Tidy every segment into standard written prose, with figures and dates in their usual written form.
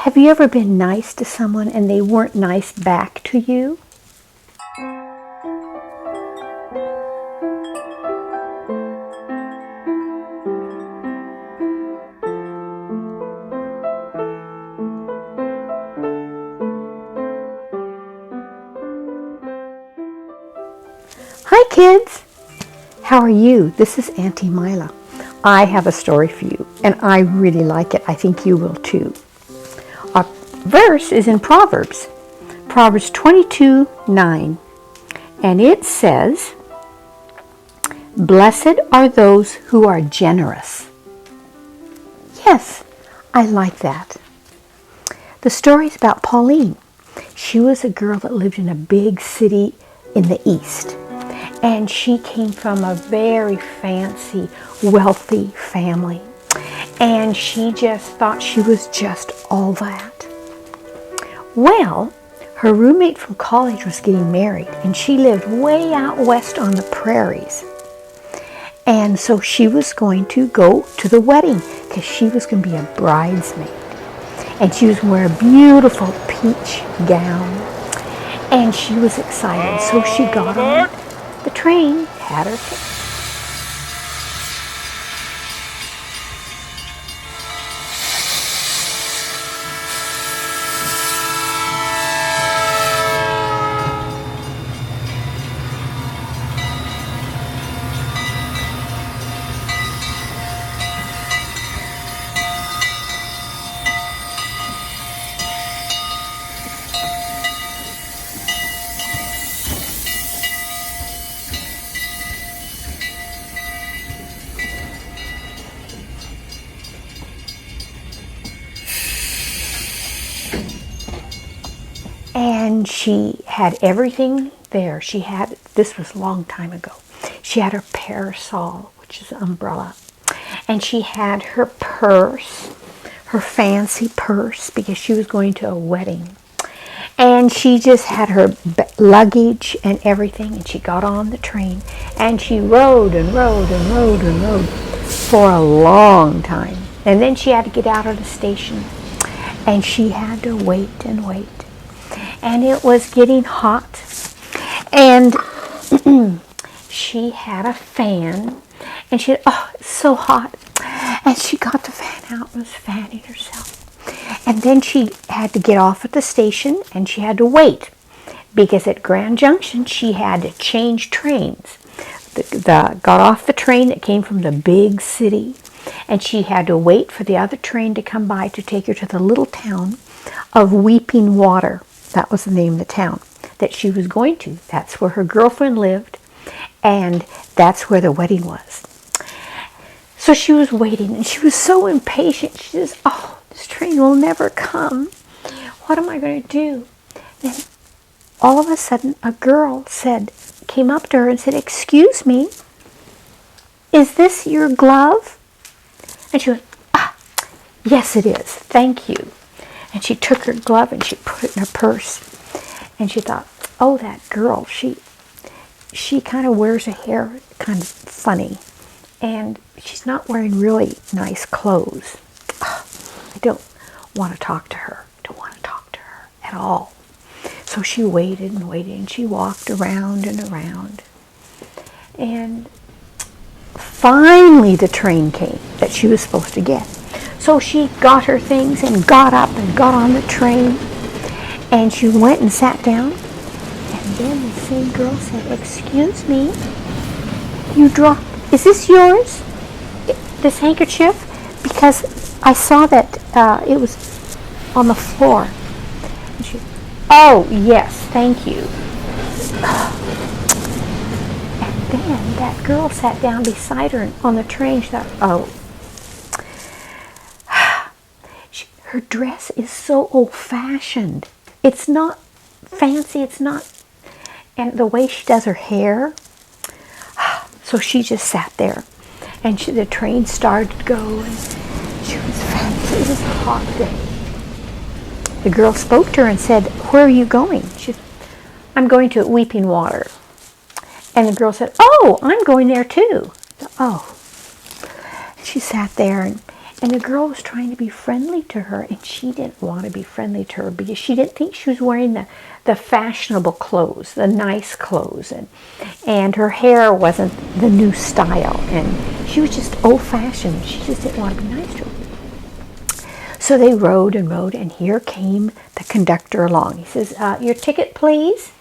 Have you ever been nice to someone and they weren't nice back to you? Hi kids! How are you? This is Auntie Mila. I have a story for you and I really like it. I think you will too. Our verse is in Proverbs 22:9, and it says, "Blessed are those who are generous." Yes, I like that. The story is about Pauline. She was a girl that lived in a big city in the east. And she came from a very fancy, wealthy family. And she just thought she was just all that. Well, her roommate from college was getting married, and she lived way out west on the prairies. And so she was going to go to the wedding because she was going to be a bridesmaid. And she was wearing a beautiful peach gown. And she was excited, so she got on the train, had her ticket. And she had everything there. This was a long time ago. She had her parasol, which is an umbrella. And she had her purse, her fancy purse, because she was going to a wedding. And she just had her luggage and everything. And she got on the train. And she rode and rode and rode and rode for a long time. And then she had to get out of the station. And she had to wait and wait. And it was getting hot, and she had a fan, and she said, "Oh, it's so hot." And she got the fan out and was fanning herself. And then she had to get off at the station, and she had to wait, because at Grand Junction, she had to change trains. Got off the train that came from the big city, and she had to wait for the other train to come by to take her to the little town of Weeping Water. That was the name of the town that she was going to. That's where her girlfriend lived, and that's where the wedding was. So she was waiting, and she was so impatient. She says, "Oh, this train will never come. What am I going to do?" And all of a sudden, a girl came up to her and said, "Excuse me, is this your glove?" And she went, "Ah, yes it is, thank you." And she took her glove and she put it in her purse. And she thought, "Oh, that girl, she kind of wears her hair kind of funny. And she's not wearing really nice clothes. I don't want to talk to her. I don't want to talk to her at all." So she waited and waited, and she walked around and around. And finally the train came that she was supposed to get. So she got her things and got up and got on the train, and she went and sat down. And then the same girl said, "Excuse me, is this yours, this handkerchief? Because I saw that it was on the floor." And she, "Oh, yes, thank you." And then that girl sat down beside her on the train. She thought, "Oh, her dress is so old-fashioned. It's not fancy, and the way she does her hair." So she just sat there, and the train started to go, and she was fancy. It was a hot day. The girl spoke to her and said, "Where are you going?" She said, "I'm going to Weeping Water." And the girl said, "Oh, I'm going there too." Oh. She sat there, And the girl was trying to be friendly to her, and she didn't want to be friendly to her because she didn't think she was wearing the fashionable clothes, the nice clothes, and her hair wasn't the new style, and she was just old-fashioned. She just didn't want to be nice to her. So they rode and rode, and here came the conductor along. He says, your ticket, please.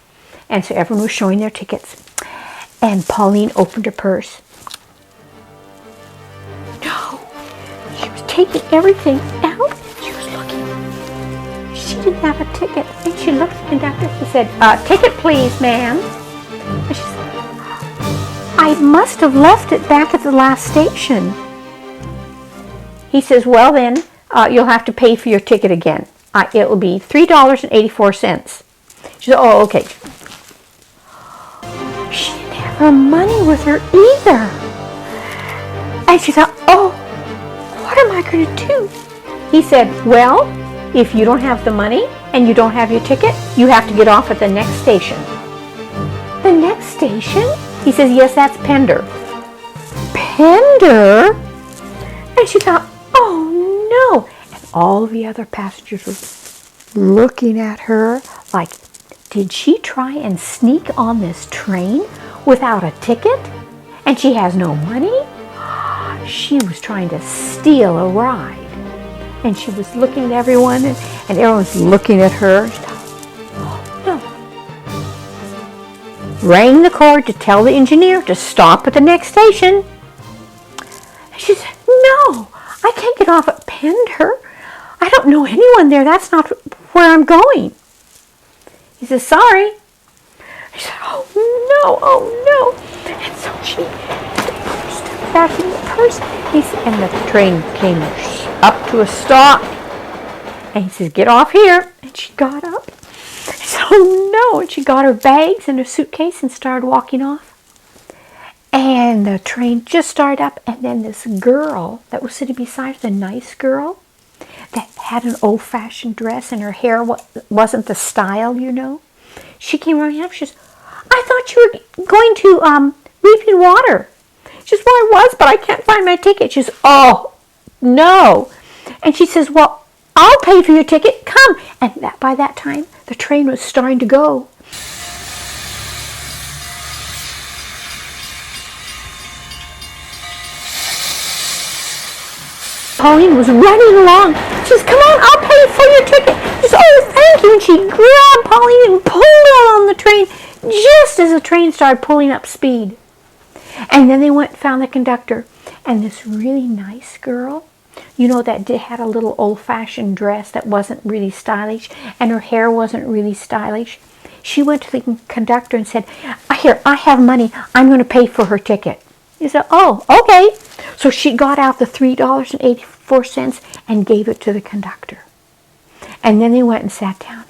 And so everyone was showing their tickets. And Pauline opened her purse. No, she was taking everything out. She was looking. She didn't have a ticket. And she looked at the conductor. She said, ticket, please, ma'am. And she said, I must have left it back at the last station. He says, well then, you'll have to pay for your ticket again. It will be $3.84. She said, oh, okay. She didn't have her money with her either. And she thought, oh, what am I going to do? He said, well, if you don't have the money and you don't have your ticket, you have to get off at the next station. The next station? He says, yes, that's Pender. Pender? And she thought, oh no. And all the other passengers were looking at her like, did she try and sneak on this train without a ticket? And she has no money? She was trying to steal a ride. And she was looking at everyone, and everyone's looking at her. She thought, oh, no. Rang the cord to tell the engineer to stop at the next station. And she said, no, I can't get off at Pender. I don't know anyone there. That's not where I'm going. He says, sorry. She said, oh no. And so she stepped back in the purse. And the train came up to a stop. And he says, get off here. And she got up. He said, oh no. And she got her bags and her suitcase and started walking off. And the train just started up. And then this girl that was sitting beside her, the nice girl, that had an old-fashioned dress and her hair wasn't the style, you know. She came running up. She says, I thought you were going to Weeping Water. She says, well, I was, but I can't find my ticket. She says, oh, no. And she says, well, I'll pay for your ticket. Come. And by that time, the train was starting to go. Pauline was running along. She says, come on, I'll pay for your ticket. She says, oh, thank you. And she grabbed Pauline and pulled her on the train just as the train started pulling up speed. And then they went and found the conductor. And this really nice girl, you know, that had a little old-fashioned dress that wasn't really stylish, and her hair wasn't really stylish. She went to the conductor and said, here, I have money. I'm going to pay for her ticket. He said, oh, okay. So she got out the $3.84 and gave it to the conductor. And then they went and sat down.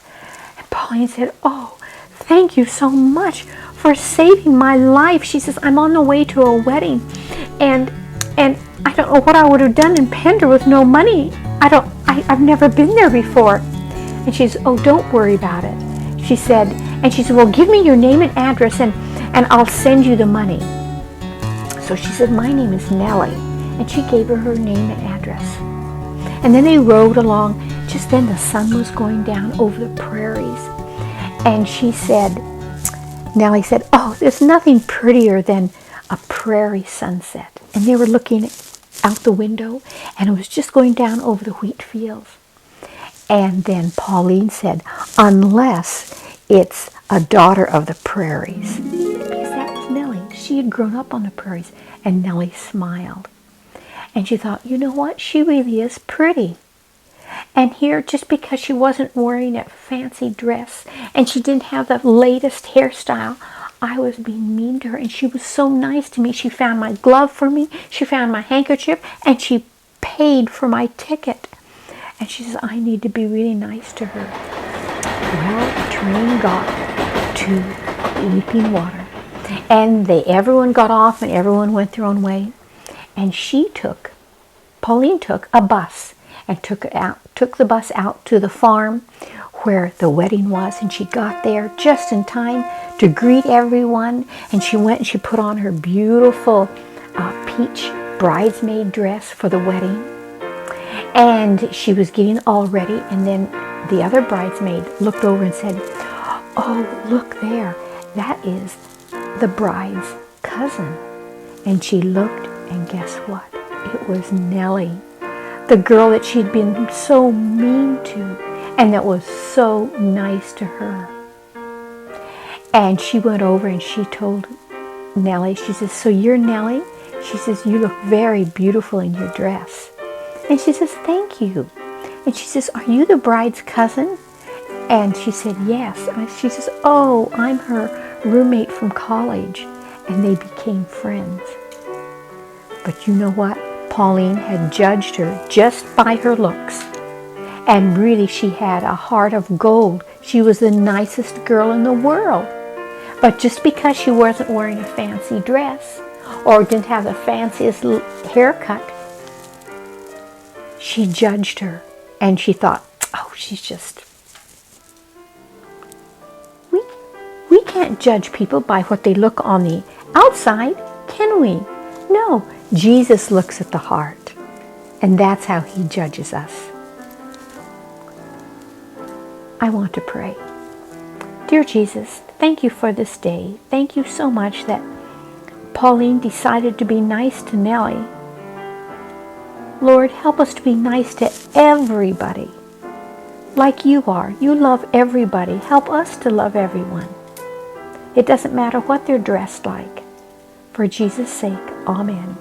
And Pauline said, oh, thank you so much for saving my life. She says, I'm on the way to a wedding. And I don't know what I would have done in Pender with no money. I've never been there before. And she says, oh, don't worry about it. She said, well, give me your name and address and I'll send you the money. So she said, my name is Nellie. And she gave her name and address. And then they rode along. Just then the sun was going down over the prairies. And she said, Nellie said, oh, there's nothing prettier than a prairie sunset. And they were looking out the window, and it was just going down over the wheat fields. And then Pauline said, unless it's a daughter of the prairies. Because that was Nellie. She had grown up on the prairies. And Nellie smiled. And she thought, you know what? She really is pretty. And here, just because she wasn't wearing a fancy dress and she didn't have the latest hairstyle, I was being mean to her. And she was so nice to me. She found my glove for me. She found my handkerchief. And she paid for my ticket. And she says, I need to be really nice to her. Well, the train got to Weeping Water. And everyone got off and everyone went their own way. And Pauline took a bus and took the bus out to the farm where the wedding was. And she got there just in time to greet everyone. And she went and she put on her beautiful peach bridesmaid dress for the wedding. And she was getting all ready, and then the other bridesmaid looked over and said, "Oh, look there. That is the bride's cousin." And she looked, and guess what? It was Nellie, the girl that she'd been so mean to and that was so nice to her. And she went over and she told Nellie, she says, "So you're Nellie?" She says, "You look very beautiful in your dress." And she says, "Thank you." And she says, "Are you the bride's cousin?" And she said, "Yes." And she says, "Oh, I'm her roommate from college." And they became friends. But you know what? Pauline had judged her just by her looks. And really, she had a heart of gold. She was the nicest girl in the world. But just because she wasn't wearing a fancy dress or didn't have the fanciest haircut, she judged her. And she thought, "Oh, she's just..." We can't judge people by what they look on the outside, can we? No, Jesus looks at the heart. And that's how he judges us. I want to pray. Dear Jesus, thank you for this day. Thank you so much that Pauline decided to be nice to Nellie. Lord, help us to be nice to everybody. Like you are. You love everybody. Help us to love everyone. It doesn't matter what they're dressed like. For Jesus' sake, amen.